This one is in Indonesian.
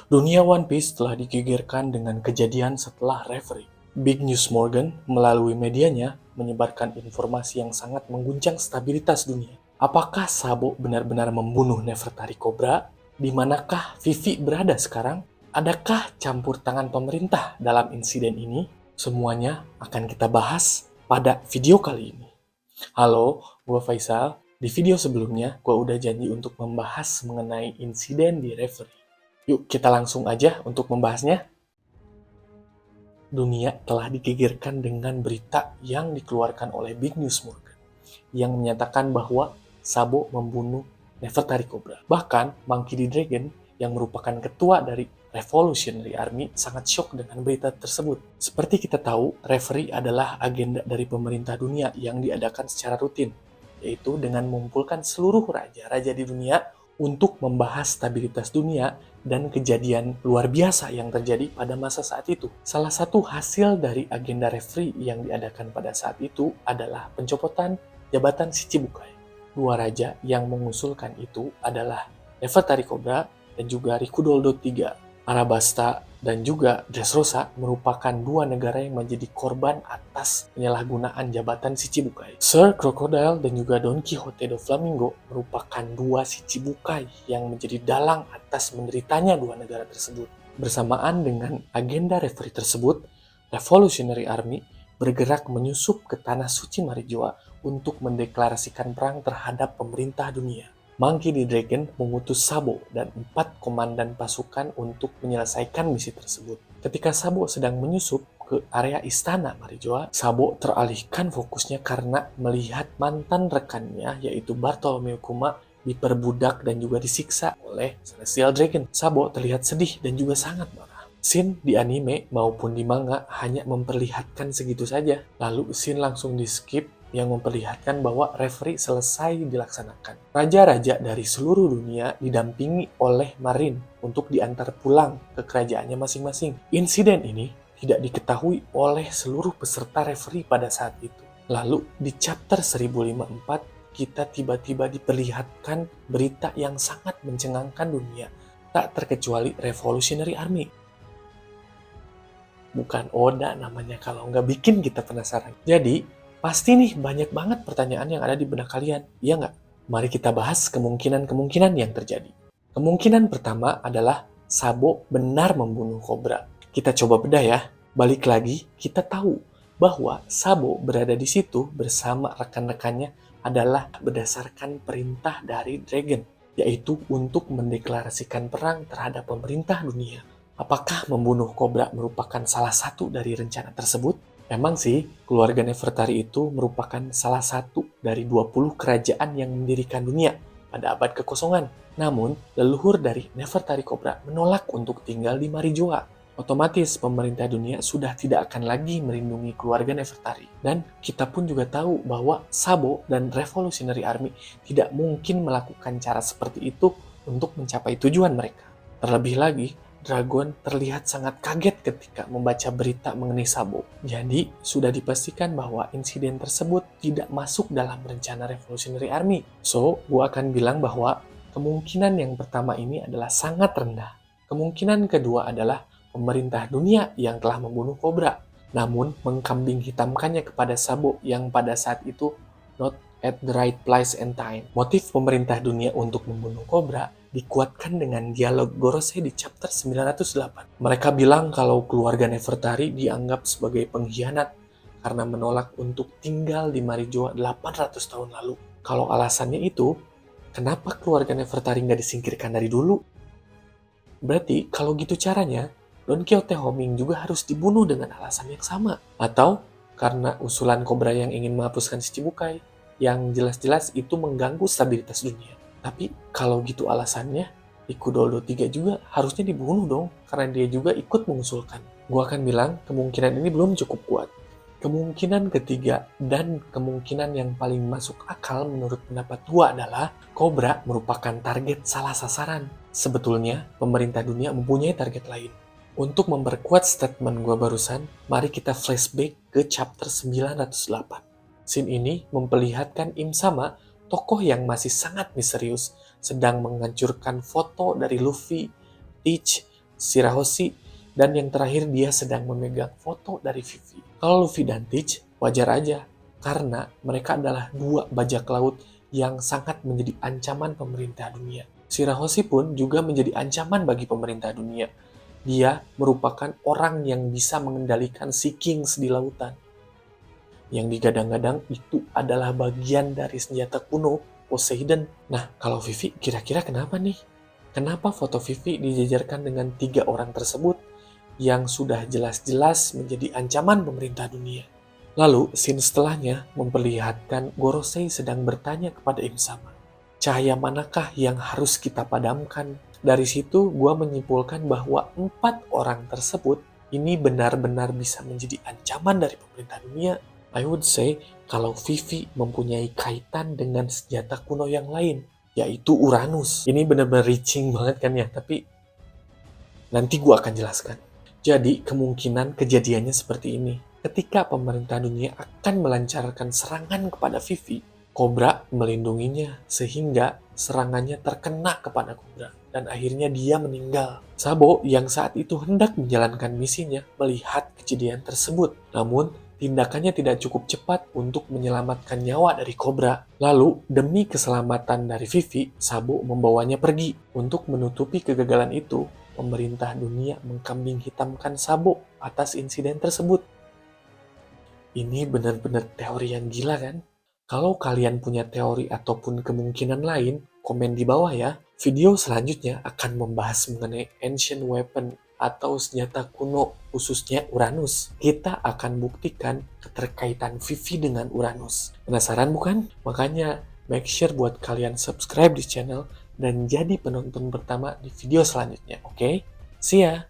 Dunia One Piece telah digegerkan dengan kejadian setelah referee. Big News Morgan melalui medianya menyebarkan informasi yang sangat mengguncang stabilitas dunia. Apakah Sabo benar-benar membunuh Nefertari Cobra? Di manakah Vivi berada sekarang? Adakah campur tangan pemerintah dalam insiden ini? Semuanya akan kita bahas pada video kali ini. Halo, gue Faisal. Di video sebelumnya, gue udah janji untuk membahas mengenai insiden di referee. Yuk kita langsung aja untuk membahasnya. Dunia telah digegerkan dengan berita yang dikeluarkan oleh Big News Morgan yang menyatakan bahwa Sabo membunuh Nefertari Cobra. Bahkan Monkey D. Dragon yang merupakan ketua dari Revolutionary Army sangat shock dengan berita tersebut. Seperti kita tahu, referee adalah agenda dari pemerintah dunia yang diadakan secara rutin, yaitu dengan mengumpulkan seluruh raja-raja di dunia untuk membahas stabilitas dunia dan kejadian luar biasa yang terjadi pada masa saat itu. Salah satu hasil dari agenda referee yang diadakan pada saat itu adalah pencopotan jabatan Shichibukai. Dua raja yang mengusulkan itu adalah Nefertari Cobra dan juga Rikudoldo III. Arabasta dan juga Dressrosa merupakan dua negara yang menjadi korban atas penyalahgunaan jabatan Shichibukai. Sir Crocodile dan juga Don Quixote do Flamingo merupakan dua Shichibukai yang menjadi dalang atas menderitanya dua negara tersebut. Bersamaan dengan agenda referee tersebut, Revolutionary Army bergerak menyusup ke tanah suci Marijoa untuk mendeklarasikan perang terhadap pemerintah dunia. Monkey D. Dragon mengutus Sabo dan 4 komandan pasukan untuk menyelesaikan misi tersebut. Ketika Sabo sedang menyusup ke area istana Marijoa, Sabo teralihkan fokusnya karena melihat mantan rekannya yaitu Bartolomeo Kuma diperbudak dan juga disiksa oleh Celestial Dragon. Sabo terlihat sedih dan juga sangat marah. Scene di anime maupun di manga hanya memperlihatkan segitu saja. Lalu scene langsung di skip yang memperlihatkan bahwa referee selesai dilaksanakan. Raja-raja dari seluruh dunia didampingi oleh Marine untuk diantar pulang ke kerajaannya masing-masing. Insiden ini tidak diketahui oleh seluruh peserta referee pada saat itu. Lalu di chapter 1054 kita tiba-tiba diperlihatkan berita yang sangat mencengangkan dunia, tak terkecuali Revolutionary Army. Bukan Oda namanya kalau nggak bikin kita penasaran. Jadi, pasti nih banyak banget pertanyaan yang ada di benak kalian, iya nggak? Mari kita bahas kemungkinan-kemungkinan yang terjadi. Kemungkinan pertama adalah Sabo benar membunuh Cobra. Kita coba bedah ya. Balik lagi, kita tahu bahwa Sabo berada di situ bersama rekan-rekannya adalah berdasarkan perintah dari Dragon, yaitu untuk mendeklarasikan perang terhadap pemerintah dunia. Apakah membunuh Cobra merupakan salah satu dari rencana tersebut? Memang sih, keluarga Nefertari itu merupakan salah satu dari 20 kerajaan yang mendirikan dunia pada abad kekosongan. Namun, leluhur dari Nefertari Cobra menolak untuk tinggal di Marijoa. Otomatis pemerintah dunia sudah tidak akan lagi melindungi keluarga Nefertari. Dan kita pun juga tahu bahwa Sabo dan Revolutionary Army tidak mungkin melakukan cara seperti itu untuk mencapai tujuan mereka. Terlebih lagi, Dragon terlihat sangat kaget ketika membaca berita mengenai Sabo. Jadi, sudah dipastikan bahwa insiden tersebut tidak masuk dalam rencana Revolutionary Army. So, gue akan bilang bahwa kemungkinan yang pertama ini adalah sangat rendah. Kemungkinan kedua adalah pemerintah dunia yang telah membunuh Cobra, namun mengkambing hitamkannya kepada Sabo yang pada saat itu not at the right place and time. Motif pemerintah dunia untuk membunuh Cobra dikuatkan dengan dialog Gorosei di chapter 908. Mereka bilang kalau keluarga Nefertari dianggap sebagai pengkhianat karena menolak untuk tinggal di Marijoa 800 tahun lalu. Kalau alasannya itu, kenapa keluarga Nefertari nggak disingkirkan dari dulu? Berarti kalau gitu caranya, Don Quixote Homing juga harus dibunuh dengan alasan yang sama. Atau karena usulan Cobra yang ingin menghapuskan Shichibukai, yang jelas-jelas itu mengganggu stabilitas dunia. Tapi kalau gitu alasannya, Rikudoldo III juga harusnya dibunuh dong, karena dia juga ikut mengusulkan. Gua akan bilang kemungkinan ini belum cukup kuat. Kemungkinan ketiga dan kemungkinan yang paling masuk akal menurut pendapat gua adalah Cobra merupakan target salah sasaran. Sebetulnya, pemerintah dunia mempunyai target lain. Untuk memperkuat statement gua barusan, mari kita flashback ke chapter 908. Scene ini memperlihatkan Im Sama, tokoh yang masih sangat misterius, sedang menghancurkan foto dari Luffy, Teach, Shirahoshi, dan yang terakhir dia sedang memegang foto dari Vivi. Kalau Luffy dan Teach, wajar aja, karena mereka adalah dua bajak laut yang sangat menjadi ancaman pemerintah dunia. Shirahoshi pun juga menjadi ancaman bagi pemerintah dunia. Dia merupakan orang yang bisa mengendalikan Sea Kings di lautan. Yang digadang-gadang itu adalah bagian dari senjata kuno Poseidon. Nah, kalau Vivi kira-kira kenapa nih? Kenapa foto Vivi dijajarkan dengan 3 orang tersebut yang sudah jelas-jelas menjadi ancaman pemerintah dunia? Lalu, scene setelahnya memperlihatkan Gorosei sedang bertanya kepada Im Sama, cahaya manakah yang harus kita padamkan? Dari situ, gua menyimpulkan bahwa 4 orang tersebut ini benar-benar bisa menjadi ancaman dari pemerintah dunia. I would say kalau Vivi mempunyai kaitan dengan senjata kuno yang lain, yaitu Uranus. Ini benar-benar reaching banget kan ya, tapi nanti gue akan jelaskan. Jadi kemungkinan kejadiannya seperti ini. Ketika pemerintah dunia akan melancarkan serangan kepada Vivi, Cobra melindunginya sehingga serangannya terkena kepada Cobra. Dan akhirnya dia meninggal. Sabo yang saat itu hendak menjalankan misinya melihat kejadian tersebut. Namun, tindakannya tidak cukup cepat untuk menyelamatkan nyawa dari Cobra. Lalu, demi keselamatan dari Vivi, Sabo membawanya pergi. Untuk menutupi kegagalan itu, pemerintah dunia mengkambing hitamkan Sabo atas insiden tersebut. Ini benar-benar teori yang gila kan? Kalau kalian punya teori ataupun kemungkinan lain, komen di bawah ya. Video selanjutnya akan membahas mengenai ancient weapon atau senjata kuno, khususnya Uranus. Kita akan buktikan keterkaitan Vivi dengan Uranus. Penasaran bukan? Makanya make sure buat kalian subscribe di channel dan jadi penonton pertama di video selanjutnya, oke? See ya!